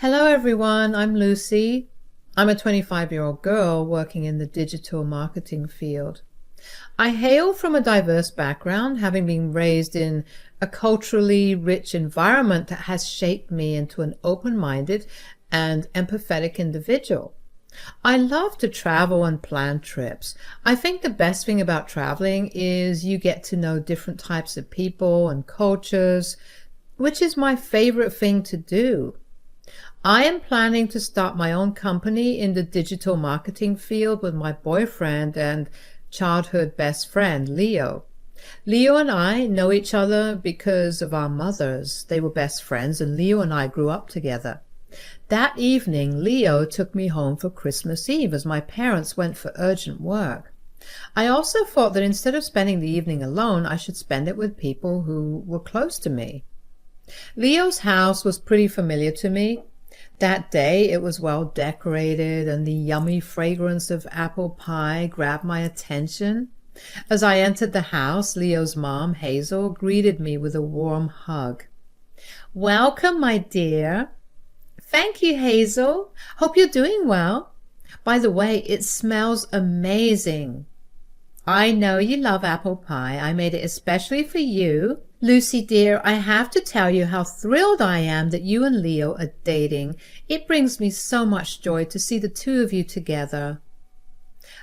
Hello everyone, I'm Lucy. I'm a 25-year-old girl working in the digital marketing field. I hail from a diverse background, having been raised in a culturally rich environment that has shaped me into an open-minded and empathetic individual. I love to travel and plan trips. I think the best thing about traveling is you get to know different types of people and cultures, which is my favorite thing to do. I am planning to start my own company in the digital marketing field with my boyfriend and childhood best friend, Leo. Leo and I know each other because of our mothers. They were best friends, and Leo and I grew up together. That evening, Leo took me home for Christmas Eve as my parents went for urgent work. I also thought that instead of spending the evening alone, I should spend it with people who were close to me. Leo's house was pretty familiar to me. That day it was well decorated, and the yummy fragrance of apple pie grabbed my attention. As I entered the house, Leo's mom, Hazel, greeted me with a warm hug. "Welcome, my dear." "Thank you, Hazel. Hope you're doing well. By the way, it smells amazing." "I know you love apple pie. I made it especially for you." "Lucy dear, I have to tell you how thrilled I am that you and Leo are dating. It brings me so much joy to see the two of you together."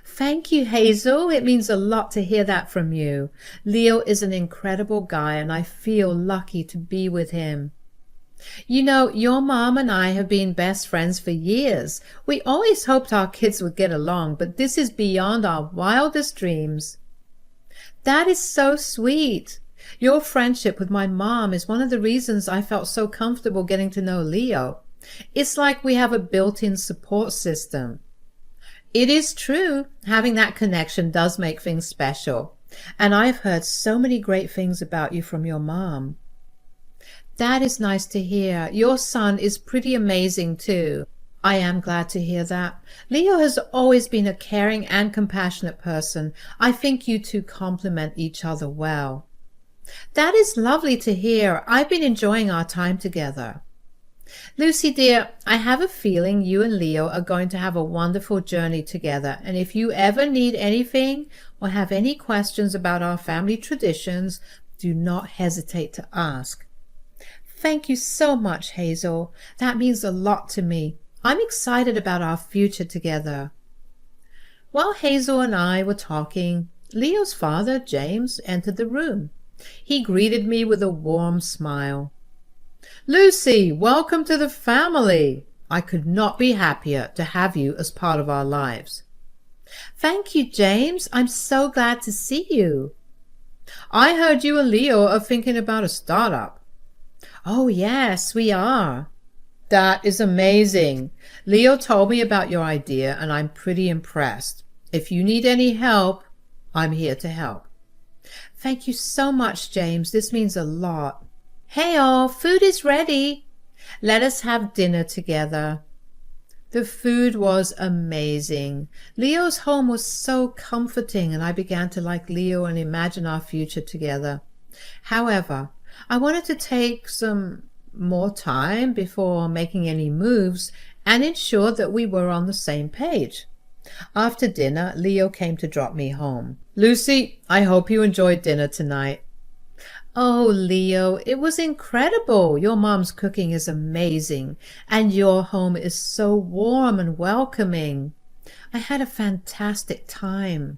"Thank you, Hazel. It means a lot to hear that from you. Leo is an incredible guy, and I feel lucky to be with him. You know, your mom and I have been best friends for years. We always hoped our kids would get along, but this is beyond our wildest dreams." "That is so sweet. Your friendship with my mom is one of the reasons I felt so comfortable getting to know Leo. It's like we have a built-in support system." "It is true. Having that connection does make things special. And I've heard so many great things about you from your mom." "That is nice to hear. Your son is pretty amazing too." "I am glad to hear that. Leo has always been a caring and compassionate person. I think you two complement each other well." "That is lovely to hear. I've been enjoying our time together." "Lucy dear, I have a feeling you and Leo are going to have a wonderful journey together, and if you ever need anything or have any questions about our family traditions, do not hesitate to ask." "Thank you so much, Hazel. That means a lot to me. I'm excited about our future together." While Hazel and I were talking, Leo's father, James, entered the room. He greeted me with a warm smile. "Lucy, welcome to the family. I could not be happier to have you as part of our lives." "Thank you, James. I'm so glad to see you." "I heard you and Leo are thinking about a startup." "Oh, yes, we are." "That is amazing. Leo told me about your idea, and I'm pretty impressed. If you need any help, I'm here to help." "Thank you so much, James. This means a lot." "Hey all, food is ready. Let us have dinner together." The food was amazing. Leo's home was so comforting, and I began to like Leo and imagine our future together. However, I wanted to take some more time before making any moves and ensure that we were on the same page. After dinner, Leo came to drop me home. "Lucy, I hope you enjoyed dinner tonight." "Oh, Leo, it was incredible. Your mom's cooking is amazing, and your home is so warm and welcoming. I had a fantastic time."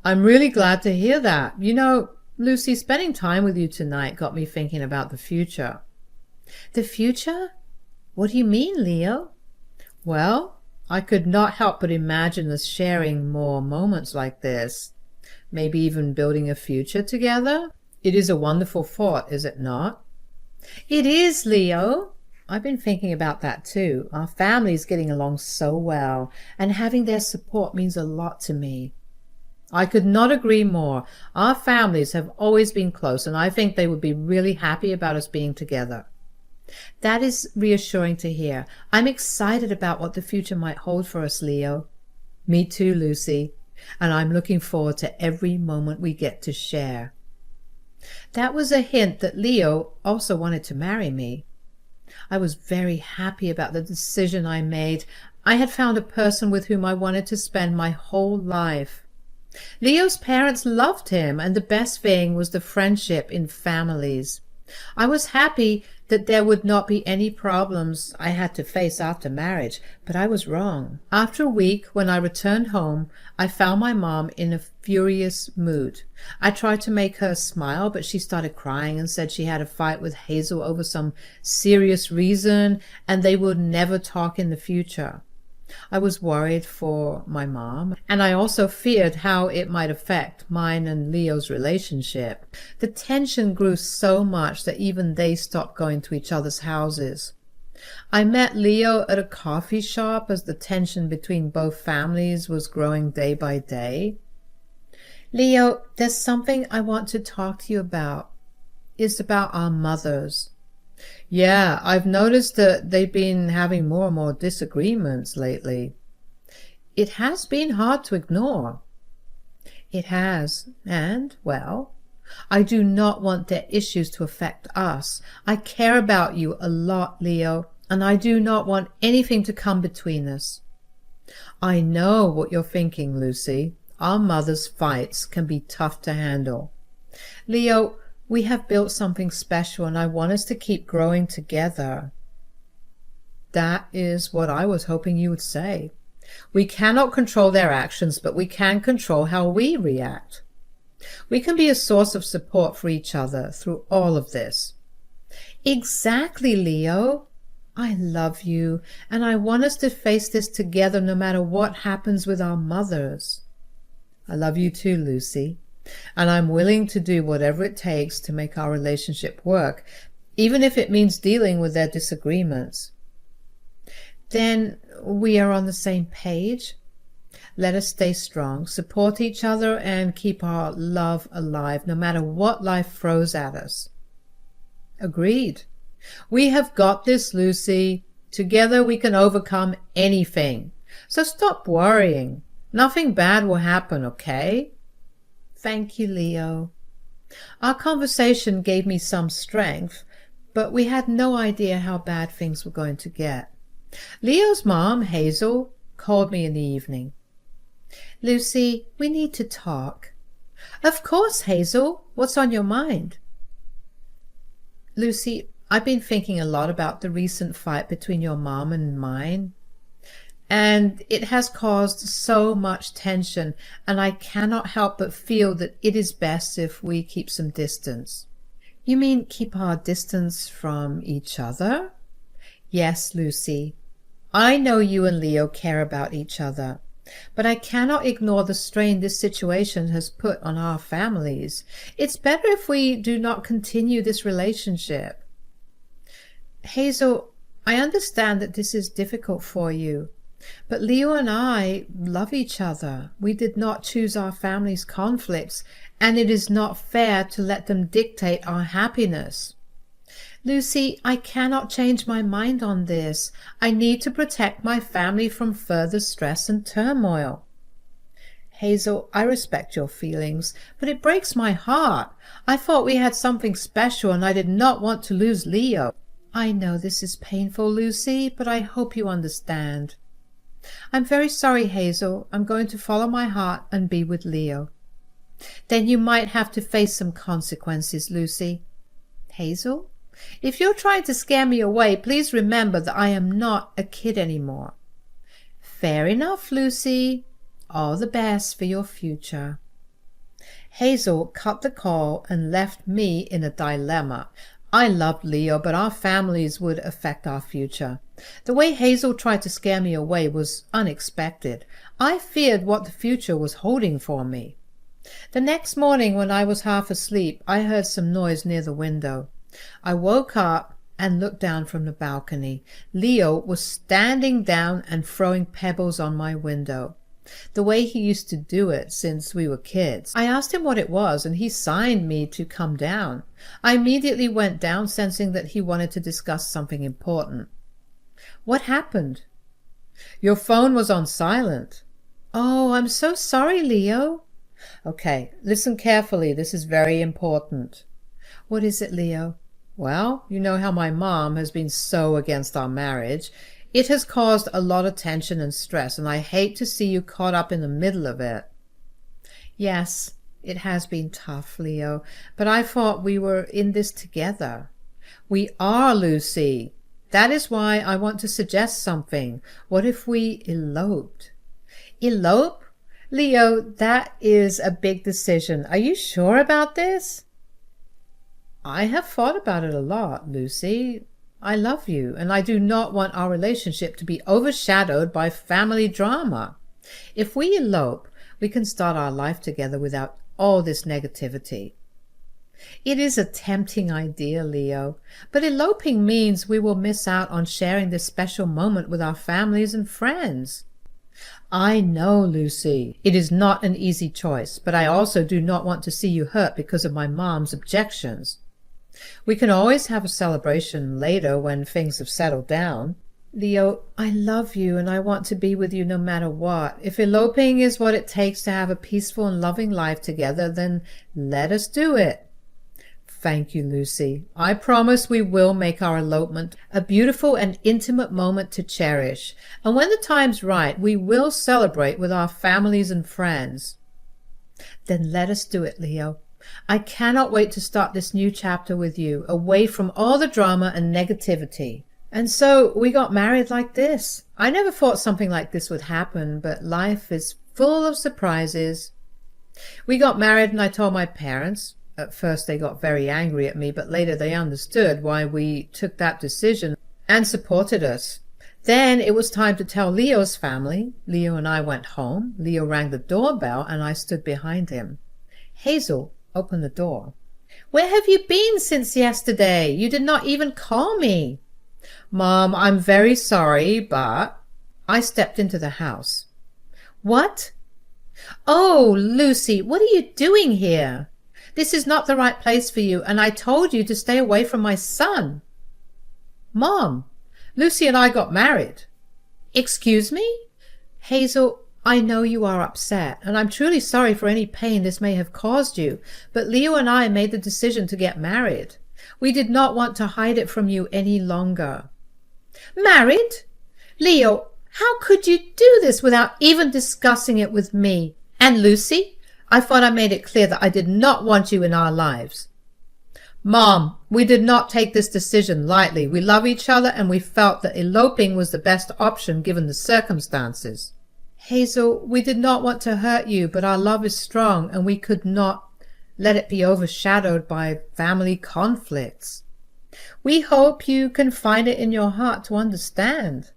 "I'm really glad to hear that. You know, Lucy, spending time with you tonight got me thinking about the future." "The future? What do you mean, Leo?" "Well, I could not help but imagine us sharing more moments like this. Maybe even building a future together. It is a wonderful thought, is it not?" "It is, Leo. I've been thinking about that too. Our family's getting along so well, and having their support means a lot to me." "I could not agree more. Our families have always been close, and I think they would be really happy about us being together." "That is reassuring to hear. I'm excited about what the future might hold for us, Leo." "Me too, Lucy, and I'm looking forward to every moment we get to share." That was a hint that Leo also wanted to marry me. I was very happy about the decision I made. I had found a person with whom I wanted to spend my whole life. Leo's parents loved him, and the best thing was the friendship in families. I was happy that there would not be any problems I had to face after marriage, but I was wrong. After a week, when I returned home, I found my mom in a furious mood. I tried to make her smile, but she started crying and said she had a fight with Hazel over some serious reason and they would never talk in the future. I was worried for my mom, and I also feared how it might affect mine and Leo's relationship. The tension grew so much that even they stopped going to each other's houses. I met Leo at a coffee shop as the tension between both families was growing day by day. Leo, there's something I want to talk to you about. It's about our mothers. Yeah, I've noticed that they've been having more and more disagreements lately. It has been hard to ignore. It has, and, well, I do not want their issues to affect us. I care about you a lot, Leo, and I do not want anything to come between us. I know what you're thinking, Lucy. Our mothers' fights can be tough to handle. Leo, we have built something special, and I want us to keep growing together. That is what I was hoping you would say. We cannot control their actions, but we can control how we react. We can be a source of support for each other through all of this. Exactly, Leo. I love you, and I want us to face this together no matter what happens with our mothers. I love you too, Lucy. And I'm willing to do whatever it takes to make our relationship work, even if it means dealing with their disagreements. Then we are on the same page. Let us stay strong, support each other, and keep our love alive, no matter what life throws at us. Agreed. We have got this, Lucy. Together we can overcome anything. So stop worrying. Nothing bad will happen, okay? Thank you, Leo. Our conversation gave me some strength, but we had no idea how bad things were going to get. Leo's mom, Hazel, called me in the evening. Lucy, we need to talk. Of course, Hazel. What's on your mind? Lucy, I've been thinking a lot about the recent fight between your mom and mine. And it has caused so much tension, and I cannot help but feel that it is best if we keep some distance. You mean keep our distance from each other? Yes, Lucy. I know you and Leo care about each other, but I cannot ignore the strain this situation has put on our families. It's better if we do not continue this relationship. Hazel, I understand that this is difficult for you. But Leo and I love each other. We did not choose our family's conflicts, and it is not fair to let them dictate our happiness. Lucy, I cannot change my mind on this. I need to protect my family from further stress and turmoil. Hazel, I respect your feelings, but it breaks my heart. I thought we had something special, and I did not want to lose Leo. I know this is painful, Lucy, but I hope you understand. I'm very sorry, Hazel. I'm going to follow my heart and be with Leo. Then you might have to face some consequences, Lucy. Hazel, if you're trying to scare me away, please remember that I am not a kid anymore. Fair enough, Lucy. All the best for your future. Hazel cut the call and left me in a dilemma. I loved Leo, but our families would affect our future. The way Hazel tried to scare me away was unexpected. I feared what the future was holding for me. The next morning, when I was half asleep, I heard some noise near the window. I woke up and looked down from the balcony. Leo was standing down and throwing pebbles on my window, the way he used to do it since we were kids. I asked him what it was, and he signed me to come down. I immediately went down, sensing that he wanted to discuss something important. What happened? Your phone was on silent. Oh, I'm so sorry, Leo. Okay, listen carefully. This is very important. What is it, Leo? Well, you know how my mom has been so against our marriage. It has caused a lot of tension and stress, and I hate to see you caught up in the middle of it. Yes, it has been tough, Leo, but I thought we were in this together. We are, Lucy. That is why I want to suggest something. What if we eloped? Elope? Leo, that is a big decision. Are you sure about this? I have thought about it a lot, Lucy. I love you, and I do not want our relationship to be overshadowed by family drama. If we elope, we can start our life together without all this negativity. It is a tempting idea, Leo, but eloping means we will miss out on sharing this special moment with our families and friends. I know, Lucy, it is not an easy choice, but I also do not want to see you hurt because of my mom's objections. We can always have a celebration later when things have settled down. Leo, I love you and I want to be with you no matter what. If eloping is what it takes to have a peaceful and loving life together, then let us do it. Thank you, Lucy. I promise we will make our elopement a beautiful and intimate moment to cherish. And when the time's right, we will celebrate with our families and friends. Then let us do it, Leo. I cannot wait to start this new chapter with you, away from all the drama and negativity. And so we got married like this. I never thought something like this would happen, but life is full of surprises. We got married and I told my parents. At first they got very angry at me, but later they understood why we took that decision and supported us. Then it was time to tell Leo's family. Leo and I went home. Leo rang the doorbell and I stood behind him. Hazel opened the door. Where have you been since yesterday? You did not even call me. Mom, I'm very sorry, but... I stepped into the house. What? Oh, Lucy, what are you doing here? This is not the right place for you, and I told you to stay away from my son. Mom, Lucy and I got married. Excuse me? Hazel, I know you are upset, and I'm truly sorry for any pain this may have caused you, but Leo and I made the decision to get married. We did not want to hide it from you any longer. Married? Leo, how could you do this without even discussing it with me? And Lucy? I thought I made it clear that I did not want you in our lives. Mom, we did not take this decision lightly. We love each other and we felt that eloping was the best option given the circumstances. Hazel, we did not want to hurt you, but our love is strong and we could not let it be overshadowed by family conflicts. We hope you can find it in your heart to understand.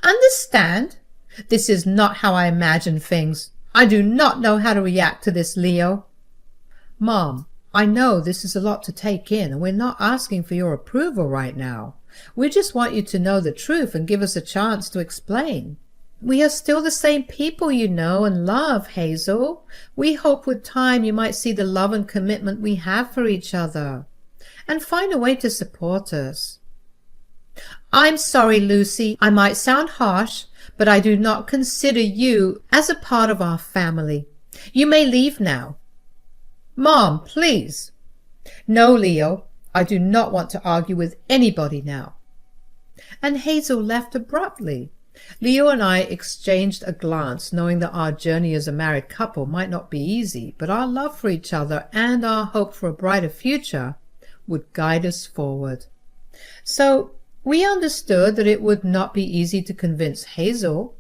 Understand? This is not how I imagine things. I do not know how to react to this, Leo. Mom, I know this is a lot to take in, and we're not asking for your approval right now. We just want you to know the truth and give us a chance to explain. We are still the same people you know and love, Hazel. We hope with time you might see the love and commitment we have for each other, and find a way to support us. I'm sorry, Lucy. I might sound harsh, but I do not consider you as a part of our family. You may leave now. Mom, please. No, Leo. I do not want to argue with anybody now. And Hazel left abruptly. Leo and I exchanged a glance, knowing that our journey as a married couple might not be easy, but our love for each other and our hope for a brighter future would guide us forward. So we understood that it would not be easy to convince Hazel.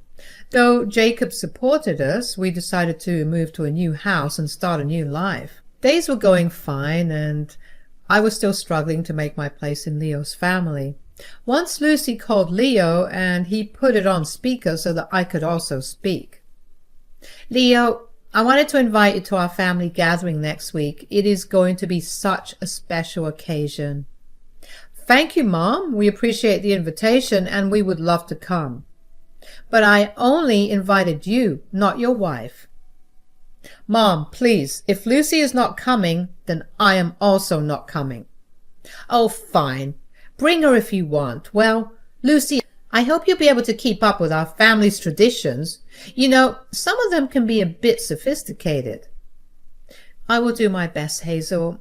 Though Jacob supported us, we decided to move to a new house and start a new life. Days were going fine, and I was still struggling to make my place in Leo's family. Once Lucy called Leo, and he put it on speaker so that I could also speak. Leo, I wanted to invite you to our family gathering next week. It is going to be such a special occasion. Thank you, Mom. We appreciate the invitation, and we would love to come. But I only invited you, not your wife. Mom, please, if Lucy is not coming, then I am also not coming. Oh, fine. Bring her if you want. Well, Lucy, I hope you'll be able to keep up with our family's traditions. You know, some of them can be a bit sophisticated. I will do my best, Hazel.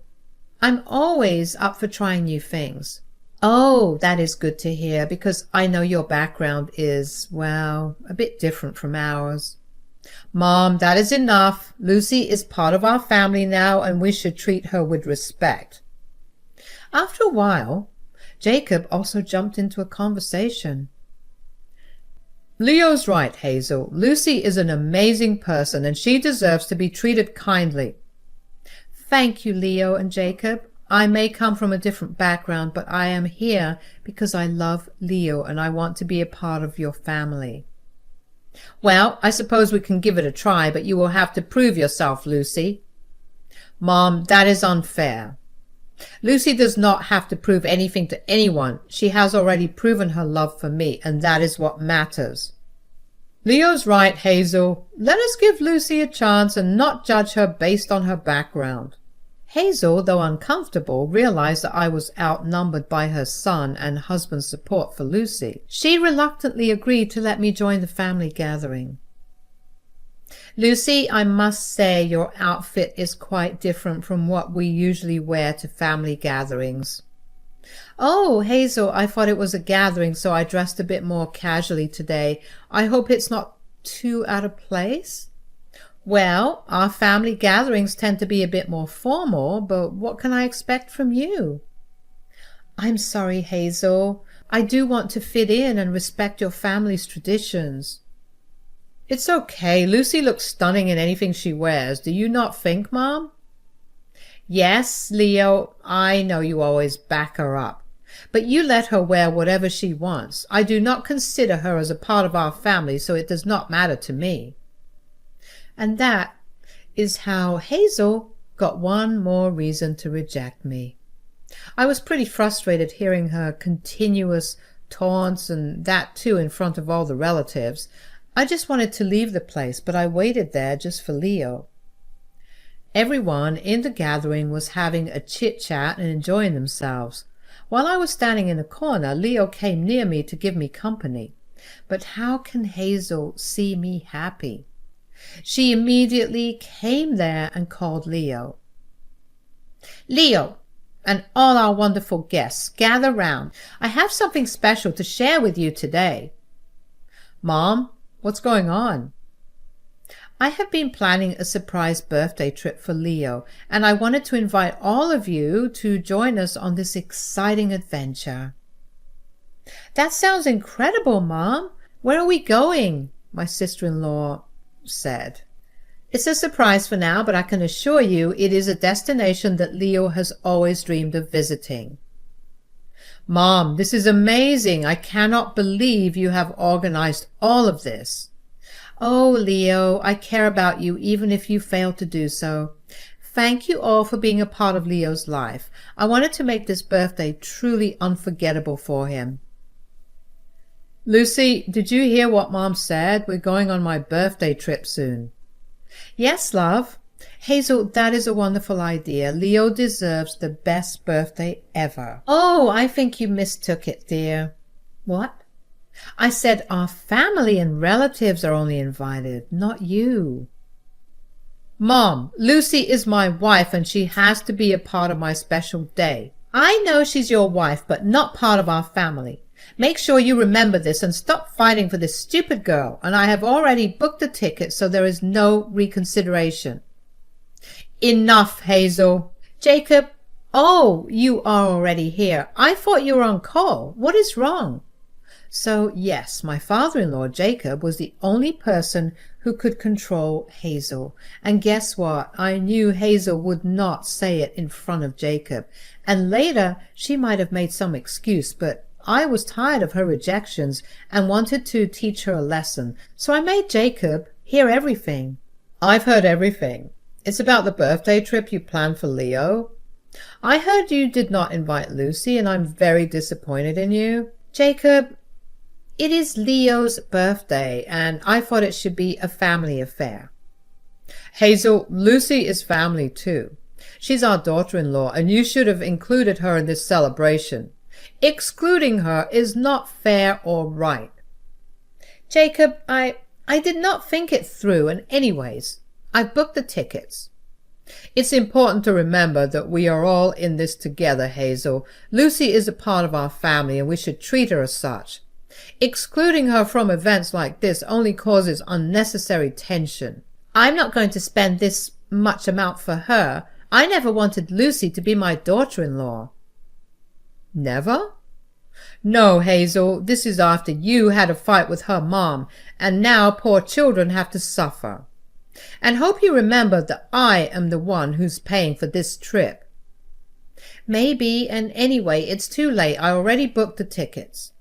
I'm always up for trying new things. Oh, that is good to hear, because I know your background is, well, a bit different from ours. Mom, that is enough. Lucy is part of our family now, and we should treat her with respect. After a while, Jacob also jumped into a conversation. Leo's right, Hazel. Lucy is an amazing person, and she deserves to be treated kindly. Thank you, Leo and Jacob. I may come from a different background, but I am here because I love Leo and I want to be a part of your family. Well, I suppose we can give it a try, but you will have to prove yourself, Lucy. Mom, that is unfair. Lucy does not have to prove anything to anyone. She has already proven her love for me, and that is what matters. Leo's right, Hazel. Let us give Lucy a chance and not judge her based on her background. Hazel, though uncomfortable, realized that I was outnumbered by her son and husband's support for Lucy. She reluctantly agreed to let me join the family gathering. Lucy, I must say your outfit is quite different from what we usually wear to family gatherings. Oh, Hazel, I thought it was a gathering, so I dressed a bit more casually today. I hope it's not too out of place? Well, our family gatherings tend to be a bit more formal, but what can I expect from you? I'm sorry, Hazel. I do want to fit in and respect your family's traditions. It's okay. Lucy looks stunning in anything she wears. Do you not think, Mom? Yes, Leo, I know you always back her up. But you let her wear whatever she wants. I do not consider her as a part of our family, so it does not matter to me. And that is how Hazel got one more reason to reject me. I was pretty frustrated hearing her continuous taunts, and that too in front of all the relatives. I just wanted to leave the place, but I waited there just for Leo. Everyone in the gathering was having a chit-chat and enjoying themselves. While I was standing in the corner, Leo came near me to give me company. But how can Hazel see me happy? She immediately came there and called Leo. Leo, and all our wonderful guests, gather round. I have something special to share with you today. Mom, what's going on? I have been planning a surprise birthday trip for Leo, and I wanted to invite all of you to join us on this exciting adventure. That sounds incredible, Mom. Where are we going? My sister-in-law said. It's a surprise for now, but I can assure you it is a destination that Leo has always dreamed of visiting. Mom, this is amazing. I cannot believe you have organized all of this. Oh, Leo, I care about you even if you fail to do so. Thank you all for being a part of Leo's life. I wanted to make this birthday truly unforgettable for him. Lucy, did you hear what Mom said? We're going on my birthday trip soon. Yes, love. Hazel, that is a wonderful idea. Leo deserves the best birthday ever. Oh, I think you mistook it, dear. What? I said our family and relatives are only invited, not you. Mom, Lucy is my wife and she has to be a part of my special day. I know she's your wife, but not part of our family. Make sure you remember this and stop fighting for this stupid girl, and I have already booked the ticket, so there is no reconsideration. Enough, Hazel. Jacob, oh, you are already here. I thought you were on call. What is wrong? So, yes, my father-in-law, Jacob, was the only person who could control Hazel. And guess what? I knew Hazel would not say it in front of Jacob. And later, she might have made some excuse, but I was tired of her rejections and wanted to teach her a lesson. So I made Jacob hear everything. I've heard everything. It's about the birthday trip you planned for Leo. I heard you did not invite Lucy, and I'm very disappointed in you. Jacob, it is Leo's birthday, and I thought it should be a family affair. Hazel, Lucy is family too. She's our daughter-in-law, and you should have included her in this celebration. Excluding her is not fair or right. Jacob, I did not think it through, and anyways, I've booked the tickets. It's important to remember that we are all in this together, Hazel. Lucy is a part of our family and we should treat her as such. Excluding her from events like this only causes unnecessary tension. I'm not going to spend this much amount for her. I never wanted Lucy to be my daughter-in-law. Never? No, Hazel, this is after you had a fight with her mom, and now poor children have to suffer. And hope you remember that I am the one who's paying for this trip. Maybe, and anyway, it's too late. I already booked the tickets.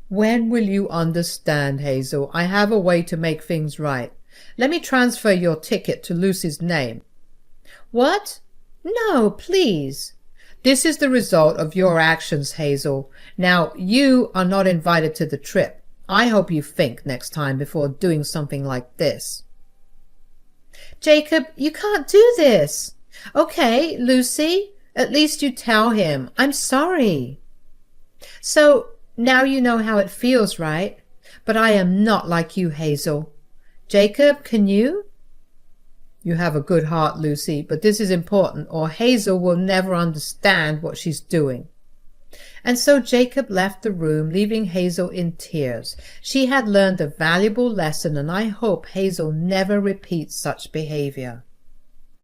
When will you understand, Hazel? I have a way to make things right. Let me transfer your ticket to Lucy's name. What? No, please. This is the result of your actions, Hazel. Now, you are not invited to the trip. I hope you think next time before doing something like this. Jacob, you can't do this. Okay, Lucy, at least you tell him. I'm sorry. So, now you know how it feels, right? But I am not like you, Hazel. Jacob, can you? You have a good heart, Lucy, but this is important, or Hazel will never understand what she's doing. And so Jacob left the room, leaving Hazel in tears. She had learned a valuable lesson, and I hope Hazel never repeats such behavior.